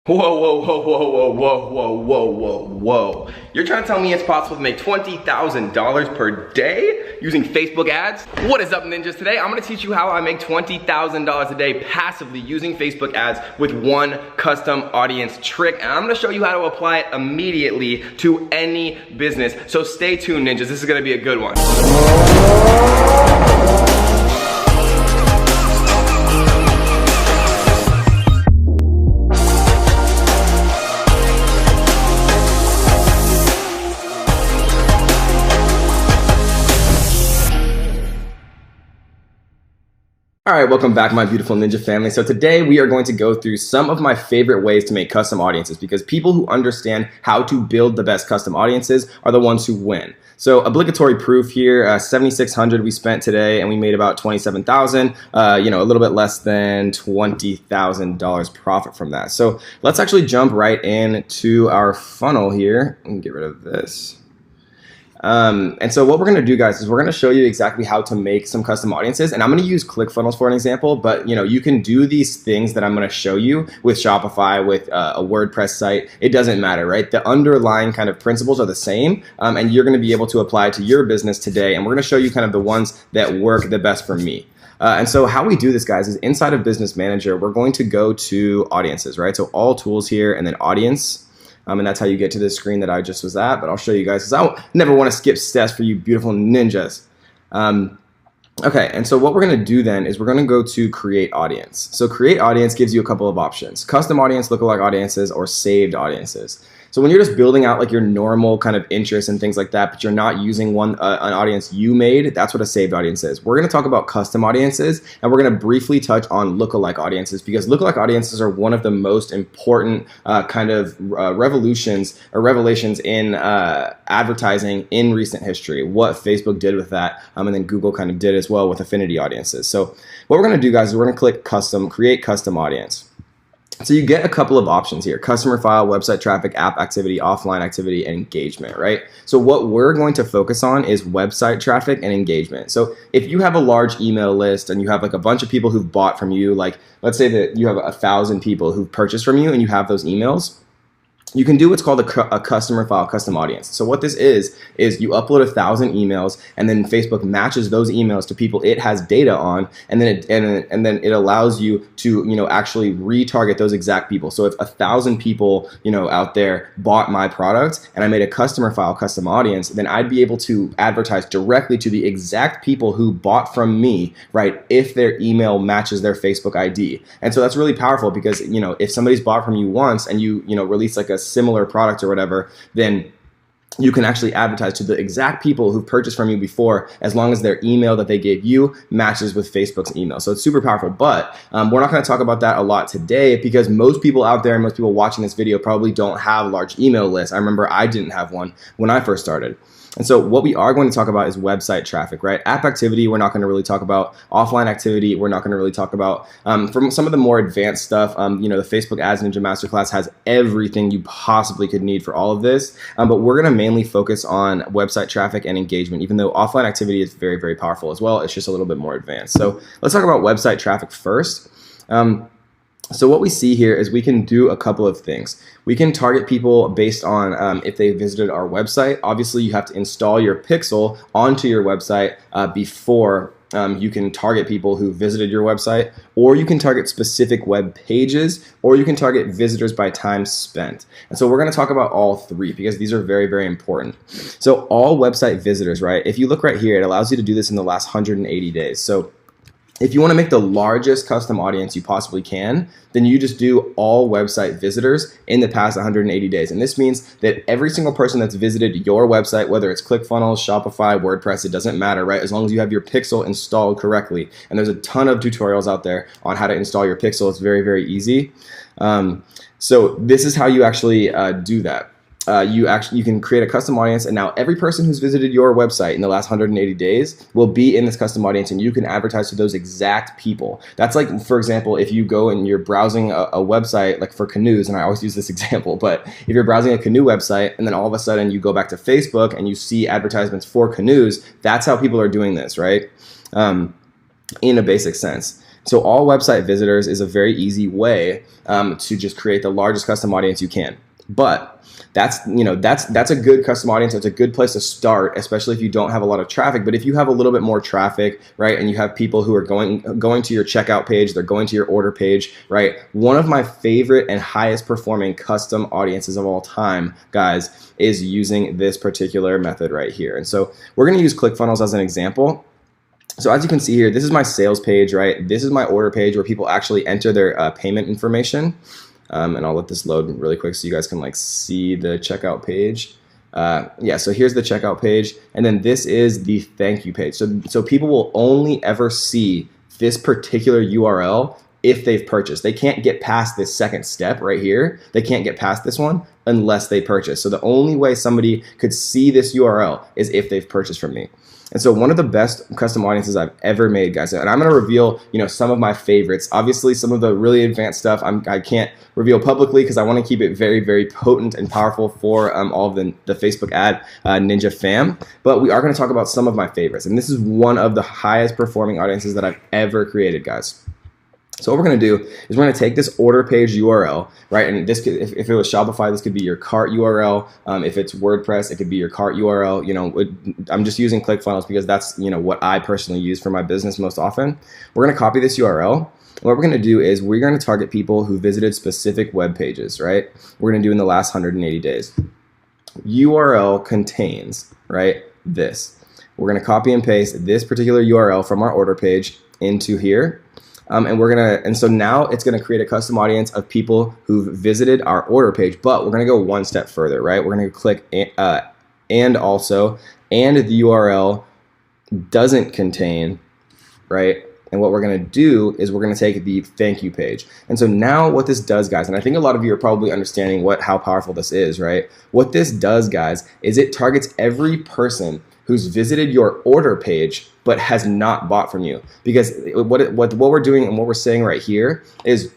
Whoa, whoa, whoa, whoa, whoa, whoa, whoa, whoa, whoa, whoa. You're trying to tell me it's possible to make $20,000 per day using Facebook ads? What is up, ninjas? Today, I'm gonna teach you how I make $20,000 a day passively using Facebook ads with one custom audience trick. And I'm gonna show you how to apply it immediately to any business. So stay tuned, ninjas. This is gonna be a good one. All right, welcome back, my beautiful ninja family. So today we are going to go through some of my favorite ways to make custom audiences, because people who understand how to build the best custom audiences are the ones who win. So obligatory proof here, 7,600 we spent today, and we made about 27,000. A little bit less than $20,000 profit from that. So let's actually jump right into our funnel here and get rid of this. And so what we're going to do, guys, is we're going to show you exactly how to make some custom audiences, and I'm going to use ClickFunnels for an example, but you can do these things that I'm going to show you with Shopify, with a WordPress site. It doesn't matter, right? The underlying kind of principles are the same, and you're going to be able to apply it to your business today, and we're going to show you kind of the ones that work the best for me. And so how we do this, guys, is inside of Business Manager, we're going to go to audiences, right? So all tools here, and then audience. And that's how you get to this screen that I just was at, but I'll show you guys because I never want to skip steps for you beautiful ninjas. Okay, and so what we're going to do then is we're going to go to create audience. So create audience gives you a couple of options: custom audience, lookalike audiences, or saved audiences. So when you're just building out like your normal kind of interests and things like that, but you're not using an audience you made, that's what a saved audience is. We're going to talk about custom audiences, and we're going to briefly touch on lookalike audiences, because lookalike audiences are one of the most important revelations in advertising in recent history. What Facebook did with that, and then Google kind of did as well with affinity audiences. So what we're going to do, guys, is we're going to click custom, create custom audience. So you get a couple of options here: customer file, website traffic, app activity, offline activity, and engagement, right? So what we're going to focus on is website traffic and engagement. So if you have a large email list and you have like a bunch of people who've bought from you, like let's say that you have 1,000 people who've purchased from you and you have those emails, you can do what's called a customer file custom audience. So what this is you upload 1,000 emails, and then Facebook matches those emails to people it has data on, and then it allows you to actually retarget those exact people. So if 1,000 people out there bought my product and I made a customer file custom audience, then I'd be able to advertise directly to the exact people who bought from me, right, if their email matches their Facebook ID. And so that's really powerful, because if somebody's bought from you once and you release like a similar product or whatever, then you can actually advertise to the exact people who've purchased from you before, as long as their email that they gave you matches with Facebook's email. So it's super powerful, but we're not going to talk about that a lot today, because most people out there and most people watching this video probably don't have large email lists. I remember I didn't have one when I first started. And so what we are going to talk about is website traffic, right? App activity, we're not going to really talk about. Offline activity, we're not going to really talk about. For some of the more advanced stuff, the Facebook Ads Ninja Masterclass has everything you possibly could need for all of this. But we're going to mainly focus on website traffic and engagement, even though offline activity is very, very powerful as well. It's just a little bit more advanced. So let's talk about website traffic first. So what we see here is we can do a couple of things. We can target people based on if they visited our website. Obviously, you have to install your pixel onto your website before you can target people who visited your website, or you can target specific web pages, or you can target visitors by time spent. And so we're going to talk about all three, because these are very, very important. So all website visitors, right? If you look right here, it allows you to do this in the last 180 days. So if you want to make the largest custom audience you possibly can, then you just do all website visitors in the past 180 days. And this means that every single person that's visited your website, whether it's ClickFunnels, Shopify, WordPress, it doesn't matter, right? As long as you have your pixel installed correctly. And there's a ton of tutorials out there on how to install your pixel. It's very, very easy. So this is how you actually do that. You can create a custom audience, and now every person who's visited your website in the last 180 days will be in this custom audience, and you can advertise to those exact people. That's like, for example, if you go and you're browsing a website like for canoes, and I always use this example, but if you're browsing a canoe website and then all of a sudden you go back to Facebook and you see advertisements for canoes, that's how people are doing this, right? In a basic sense. So all website visitors is a very easy way to just create the largest custom audience you can. But that's a good custom audience. It's a good place to start, especially if you don't have a lot of traffic. But if you have a little bit more traffic, right, and you have people who are going to your checkout page, they're going to your order page, right? One of my favorite and highest performing custom audiences of all time, guys, is using this particular method right here. And so we're going to use ClickFunnels as an example. So as you can see here, this is my sales page, right? This is my order page where people actually enter their payment information. And I'll let this load really quick so you guys can like see the checkout page. Yeah, so here's the checkout page, and then this is the thank you page. So people will only ever see this particular URL if they've purchased. They can't get past this second step right here. They can't get past this one unless they purchase. So the only way somebody could see this URL is if they've purchased from me. And so one of the best custom audiences I've ever made, guys, and I'm going to reveal, some of my favorites. Obviously, some of the really advanced stuff I can't reveal publicly because I want to keep it very, very potent and powerful for all of the Facebook ad ninja fam. But we are going to talk about some of my favorites. And this is one of the highest performing audiences that I've ever created, guys. So what we're going to do is we're going to take this order page URL, right? And this could, if it was Shopify, this could be your cart URL. If it's WordPress, it could be your cart URL. I'm just using ClickFunnels because that's, what I personally use for my business most often. We're going to copy this URL. And what we're going to do is we're going to target people who visited specific web pages, right? We're going to do in the last 180 days. URL contains, right, this. We're going to copy and paste this particular URL from our order page into here. And so now it's gonna create a custom audience of people who've visited our order page, but we're gonna go one step further, right? We're gonna click and the URL doesn't contain, right? And what we're gonna do is we're gonna take the thank you page. And so now what this does, guys, and I think a lot of you are probably understanding how powerful this is, right? What this does, guys, is it targets every person who's visited your order page but has not bought from you. Because what we're doing and what we're saying right here is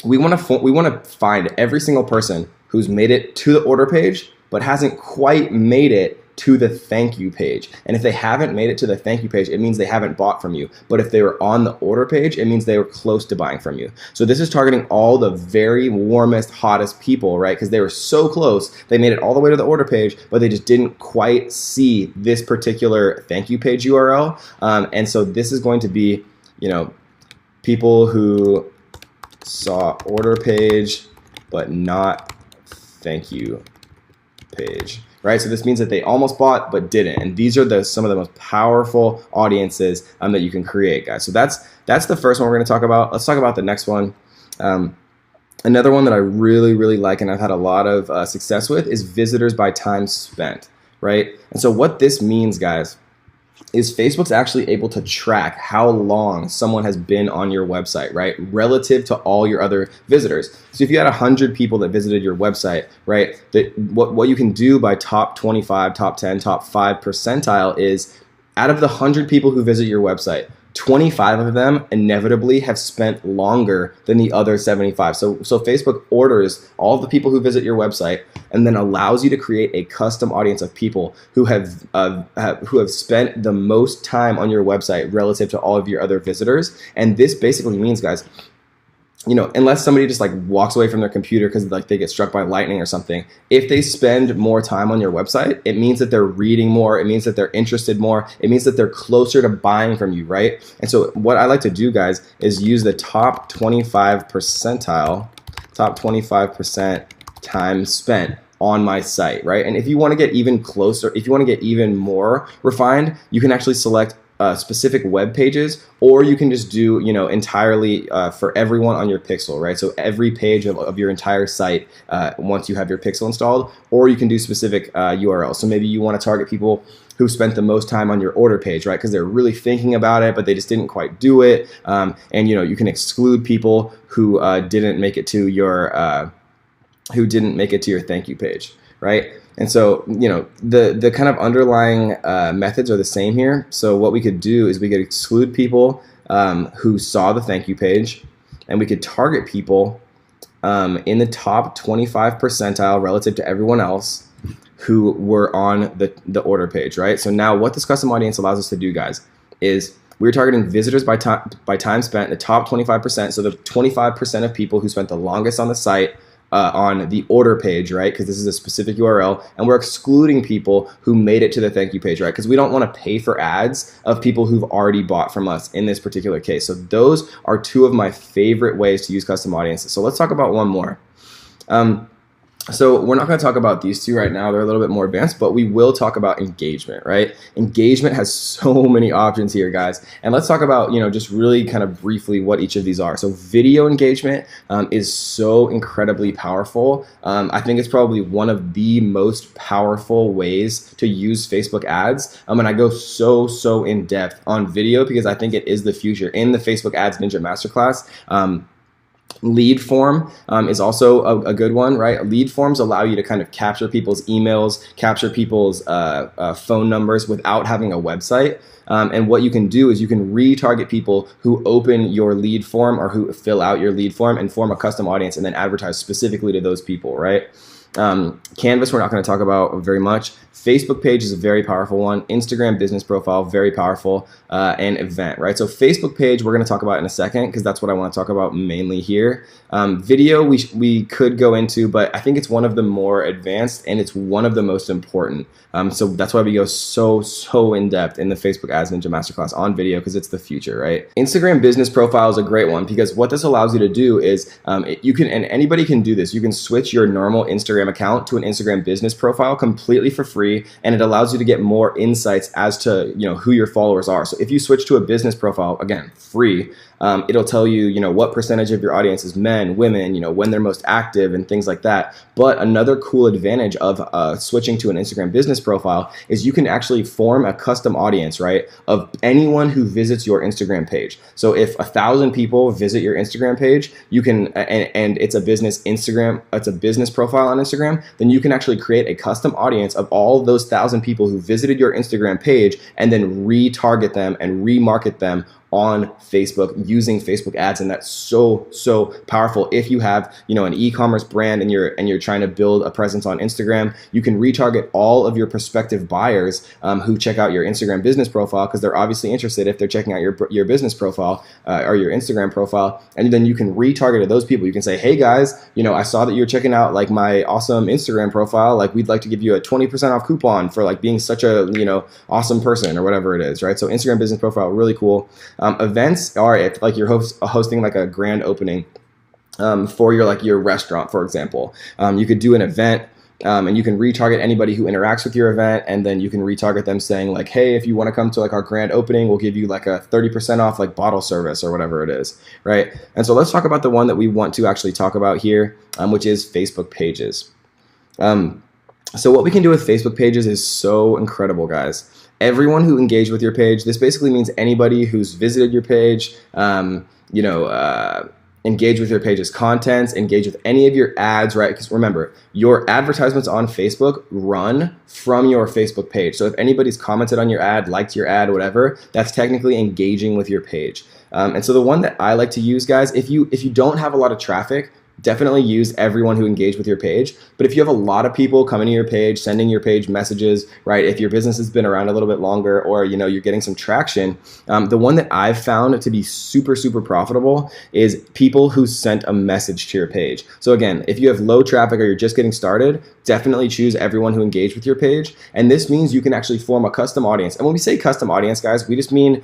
we want to find every single person who's made it to the order page but hasn't quite made it to the thank you page. And if they haven't made it to the thank you page, it means they haven't bought from you. But if they were on the order page, it means they were close to buying from you. So this is targeting all the very warmest, hottest people, right? Because they were so close, they made it all the way to the order page, but they just didn't quite see this particular thank you page URL. And so this is going to be, people who saw order page, but not thank you page. Right, so this means that they almost bought but didn't, and these are some of the most powerful audiences that you can create, guys. So that's the first one we're going to talk about. Let's talk about the next one. Another one that I really, really like and I've had a lot of success with is visitors by time spent, right? And so what this means, guys, is Facebook's actually able to track how long someone has been on your website, right, relative to all your other visitors. So if you had 100 people that visited your website, right, what you can do by top 25, top 10, top 5 percentile is out of the 100 people who visit your website, 25 of them inevitably have spent longer than the other 75. So Facebook orders all of the people who visit your website and then allows you to create a custom audience of people who have spent the most time on your website relative to all of your other visitors. And this basically means, guys, unless somebody just walks away from their computer because they get struck by lightning or something, if they spend more time on your website, it means that they're reading more. It means that they're interested more. It means that they're closer to buying from you, right? And so what I like to do, guys, is use the top 25 percentile, top 25% time spent on my site, right? And if you want to get even closer, if you want to get even more refined, you can actually select specific web pages, or you can just do entirely for everyone on your pixel, right? So every page of your entire site once you have your pixel installed, or you can do specific URLs. So maybe you want to target people who spent the most time on your order page, right? Because they're really thinking about it, but they just didn't quite do it. And you can exclude people who didn't make it to your thank you page, right? And so, the kind of underlying methods are the same here. So what we could do is we could exclude people who saw the thank you page, and we could target people in the top 25 percentile relative to everyone else who were on the order page, right? So now what this custom audience allows us to do, guys, is we're targeting visitors by time spent, the top 25%. So the 25% of people who spent the longest on the site on the order page, right? Because this is a specific URL, and we're excluding people who made it to the thank you page, right? Because we don't want to pay for ads of people who've already bought from us in this particular case. So those are two of my favorite ways to use custom audiences. So let's talk about one more. So we're not going to talk about these two right now. They're a little bit more advanced, but we will talk about engagement, right? Engagement has so many options here, guys. And let's talk about, just really kind of briefly what each of these are. So video engagement is so incredibly powerful. I think it's probably one of the most powerful ways to use Facebook ads. And I go so in depth on video because I think it is the future. In the Facebook Ads Ninja Masterclass, lead form is also a good one, right? Lead forms allow you to kind of capture people's emails, capture people's phone numbers without having a website. And what you can do is you can retarget people who open your lead form or who fill out your lead form and form a custom audience and then advertise specifically to those people, right? Canvas, we're not going to talk about very much. Facebook page is a very powerful one. Instagram business profile, very powerful, and event, right? So Facebook page, we're going to talk about in a second because that's what I want to talk about mainly here. Video, we could go into, but I think it's one of the more advanced and it's one of the most important. So that's why we go so in depth in the Facebook Ads Ninja Masterclass on video because it's the future, right? Instagram business profile is a great one because what this allows you to do is you can, and anybody can do this, you can switch your normal Instagram account to an Instagram business profile completely for free, and it allows you to get more insights as to who your followers are. So if you switch to a business profile, again, free, it'll tell you what percentage of your audience is men, women, when they're most active and things like that. But another cool advantage of switching to an Instagram business profile is you can actually form a custom audience, right, of anyone who visits your Instagram page. So if 1,000 people visit your Instagram page, you can, and it's a business profile on Instagram, then you can actually create a custom audience of all those 1,000 people who visited your Instagram page and then retarget them and remarket them on Facebook using Facebook ads. And that's so powerful. If you have an e-commerce brand and you're trying to build a presence on Instagram, you can retarget all of your prospective buyers who check out your Instagram business profile because they're obviously interested if they're checking out your business profile or your Instagram profile, and then you can retarget to those people. You can say, hey guys, I saw that you're checking out like my awesome Instagram profile, like we'd like to give you a 20% off coupon for like being such a awesome person or whatever it is, right? So Instagram business profile, really cool. Events are if like you're hosting like a grand opening for your restaurant, for example. You could do an event and you can retarget anybody who interacts with your event, and then you can retarget them saying like, hey, if you want to come to like our grand opening, we'll give you like a 30% off like bottle service or whatever it is, right? And so let's talk about the one that we want to actually talk about here, which is Facebook pages. So what we can do with Facebook pages is so incredible, guys. Everyone who engaged with your page, this basically means anybody who's visited your page, engage with your page's contents, engage with any of your ads, right? Because remember, your advertisements on Facebook run from your Facebook page. So if anybody's commented on your ad, liked your ad, whatever, that's technically engaging with your page. And so the one that I like to use, guys, if you don't have a lot of traffic, definitely use everyone who engaged with your page. But if you have a lot of people coming to your page, sending your page messages, right? If your business has been around a little bit longer, or you're getting some traction, the one that I've found to be super profitable is people who sent a message to your page. So again, if you have low traffic or you're just getting started, definitely choose everyone who engaged with your page. And this means you can actually form a custom audience. And when we say custom audience, guys, we just mean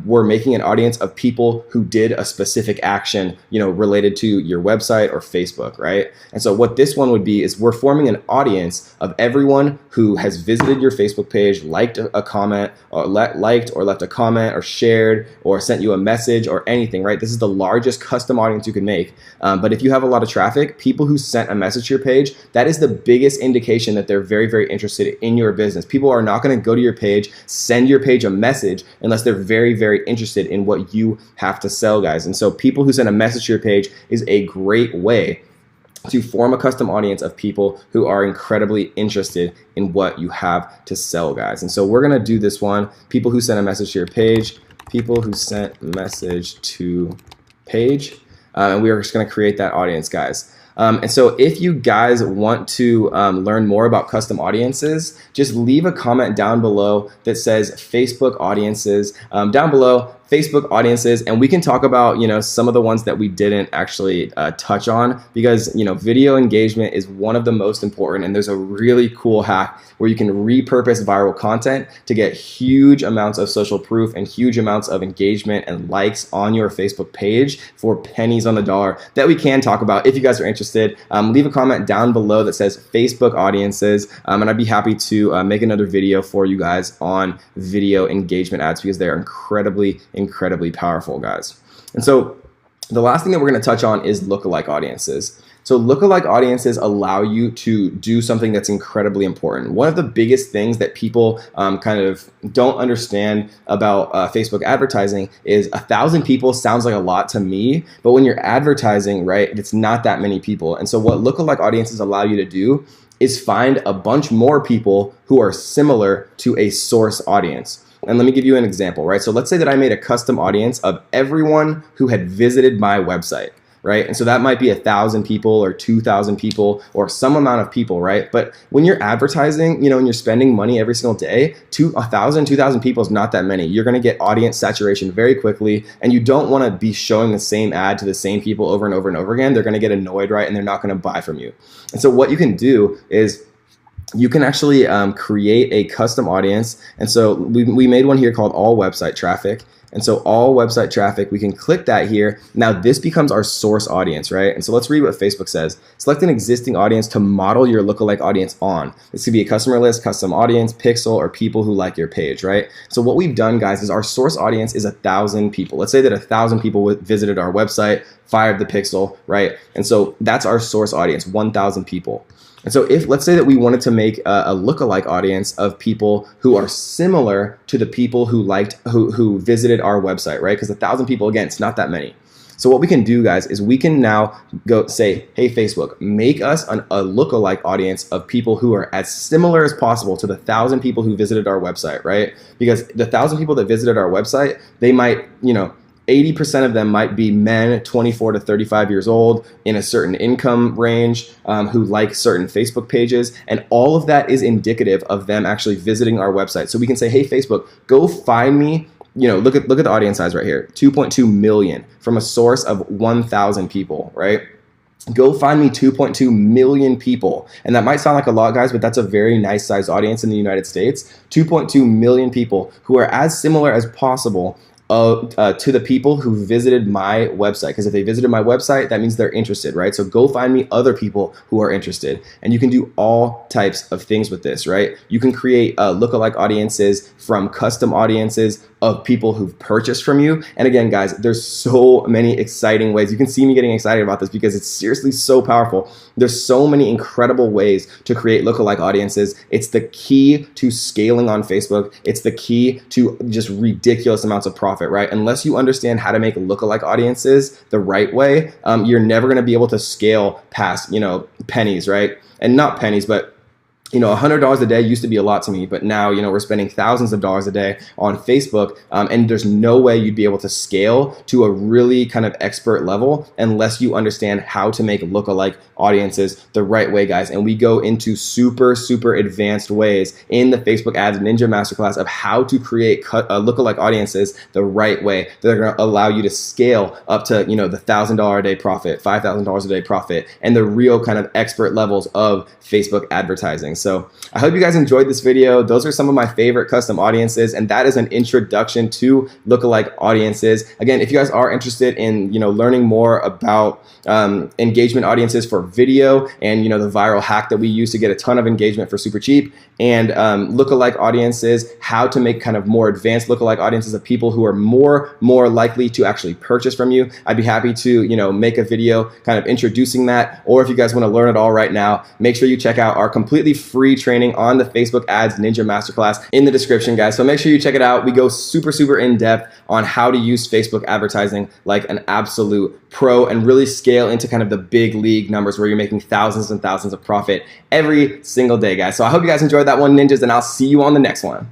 we're making an audience of people who did a specific action, related to your website or Facebook, right? And so what this one would be is we're forming an audience of everyone who has visited your Facebook page, liked a comment, or liked or left a comment or shared or sent you a message or anything, right? This is the largest custom audience you can make. But if you have a lot of traffic, people who sent a message to your page, that is the biggest indication that they're very interested in your business. People are not going to go to your page, send your page a message unless they're very interested in what you have to sell, guys. And so people who send a message to your page is a great way to form a custom audience of people who are incredibly interested in what you have to sell, guys. And so we're going to do this one, people who sent a message to your page, people who sent message to page, and we are just going to create that audience, guys. And so if you guys want to learn more about custom audiences, just leave a comment down below that says Facebook audiences, down below, Facebook audiences, and we can talk about, some of the ones that we didn't actually touch on, because, video engagement is one of the most important, and there's a really cool hack where you can repurpose viral content to get huge amounts of social proof and huge amounts of engagement and likes on your Facebook page for pennies on the dollar that we can talk about. If you guys are interested, leave a comment down below that says Facebook audiences, and I'd be happy to make another video for you guys on video engagement ads, because they're incredibly powerful, guys. And so the last thing that we're going to touch on is lookalike audiences. So lookalike audiences allow you to do something that's incredibly important. One of the biggest things that people kind of don't understand about Facebook advertising is 1,000 people sounds like a lot to me, but when you're advertising, right, it's not that many people. And so what lookalike audiences allow you to do is find a bunch more people who are similar to a source audience. And let me give you an example, right? So let's say that I made a custom audience of everyone who had visited my website, right? And so that might be 1,000 people or 2,000 people or some amount of people, right? But when you're advertising, and you're spending money every single day, 1,000, 2,000 people is not that many. You're going to get audience saturation very quickly, and you don't want to be showing the same ad to the same people over and over and over again. They're going to get annoyed, right? And they're not going to buy from you. And so what you can do is you can actually create a custom audience. And so we made one here called all website traffic. And so all website traffic, we can click that here. Now this becomes our source audience, right? And so let's read what Facebook says. Select an existing audience to model your lookalike audience on. This could be a customer list, custom audience, pixel, or people who like your page, right? So what we've done, guys, is our source audience is 1,000 people. Let's say that 1,000 people visited our website, fired the pixel, right? And so that's our source audience, 1,000 people. And so if, let's say that we wanted to make a lookalike audience of people who are similar to the people who visited our website, right? Because 1,000 people, again, it's not that many. So what we can do, guys, is we can now go say, hey, Facebook, make us a lookalike audience of people who are as similar as possible to the 1,000 people who visited our website, right? Because the 1,000 people that visited our website, they might, 80% of them might be men 24 to 35 years old in a certain income range who like certain Facebook pages. And all of that is indicative of them actually visiting our website. So we can say, hey, Facebook, go find me, look at the audience size right here, 2.2 million from a source of 1,000 people, right? Go find me 2.2 million people. And that might sound like a lot, guys, but that's a very nice sized audience in the United States. 2.2 million people who are as similar as possible to the people who visited my website. Because if they visited my website, that means they're interested, right? So go find me other people who are interested. And you can do all types of things with this, right? You can create lookalike audiences from custom audiences of people who've purchased from you. And again, guys, there's so many exciting ways. You can see me getting excited about this because it's seriously so powerful. There's so many incredible ways to create lookalike audiences. It's the key to scaling on Facebook. It's the key to just ridiculous amounts of profit, right? Unless you understand how to make lookalike audiences the right way, you're never going to be able to scale past, pennies, right? And not pennies, but $100 a day used to be a lot to me, but now, we're spending thousands of dollars a day on Facebook, and there's no way you'd be able to scale to a really kind of expert level unless you understand how to make lookalike audiences the right way, guys. And we go into super advanced ways in the Facebook Ads Ninja Masterclass of how to create lookalike audiences the right way that are going to allow you to scale up to, the $1,000 a day profit, $5,000 a day profit, and the real kind of expert levels of Facebook advertising. So I hope you guys enjoyed this video. Those are some of my favorite custom audiences, and that is an introduction to lookalike audiences. Again, if you guys are interested in learning more about engagement audiences for video and the viral hack that we use to get a ton of engagement for super cheap, and lookalike audiences, how to make kind of more advanced lookalike audiences of people who are more likely to actually purchase from you, I'd be happy to make a video kind of introducing that. Or if you guys want to learn it all right now, make sure you check out our completely free training on the Facebook Ads Ninja Masterclass in the description, guys. So make sure you check it out. We go super in depth on how to use Facebook advertising like an absolute pro and really scale into kind of the big league numbers where you're making thousands and thousands of profit every single day, guys. So I hope you guys enjoyed that one, ninjas, and I'll see you on the next one.